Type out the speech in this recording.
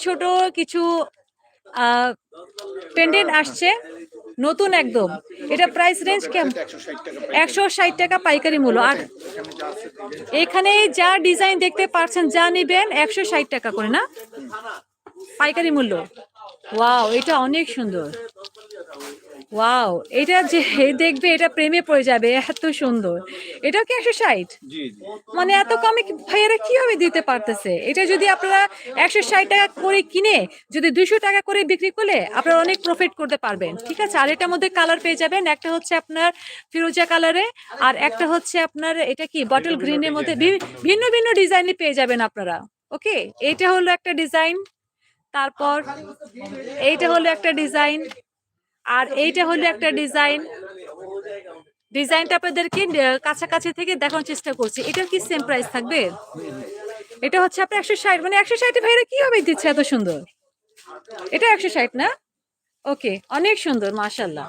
ছোট কিছু পেন্ডেন্ট আসছে নতুন একদম। এটা প্রাইস রেঞ্জ কেমন? 160 টাকা পাইকারি মূল্য। আর এখানে যা ডিজাইন দেখতে পাচ্ছেন, যা নিবেন 160 টাকা করে না পাইকারি মূল্য। ওয়াও, এটা অনেক সুন্দর। ওয়াও, এটা যে দেখবে এটা প্রেমে পড়ে যাবে, এত সুন্দর। এটাও কি 160? মানে এত কমে ভাইয়ারা কিভাবে দিতে পারতেছে? এটা যদি আপনারা 160 টাকা করে কিনে যদি 200 টাকা করে বিক্রি করলে আপনারা অনেক প্রফিট করতে পারবেন। ঠিক আছে, আর এটার মধ্যে কালার পেয়ে যাবেন। একটা হচ্ছে আপনার ফিরোজা কালারে, আর একটা হচ্ছে আপনার এটা কি বটল গ্রিনের মধ্যে ভিন্ন ভিন্ন ডিজাইনে পেয়ে যাবেন আপনারা। ওকে, এটা হলো একটা ডিজাইন। তারপর এইটা হলো একটা ডিজাইন, আর এইটা হলো একটা ডিজাইন। ডিজাইনটা আপনাদেরকে কাছাকাছি থেকে দেখানোর চেষ্টা করছি। এটার কি সেম প্রাইস থাকবে? এটা হচ্ছে আপনার 160, মানে 160 ভাইরা কিভাবে দিচ্ছে এত সুন্দর? এটা 160 না? ওকে, অনেক সুন্দর, মাশাআল্লাহ।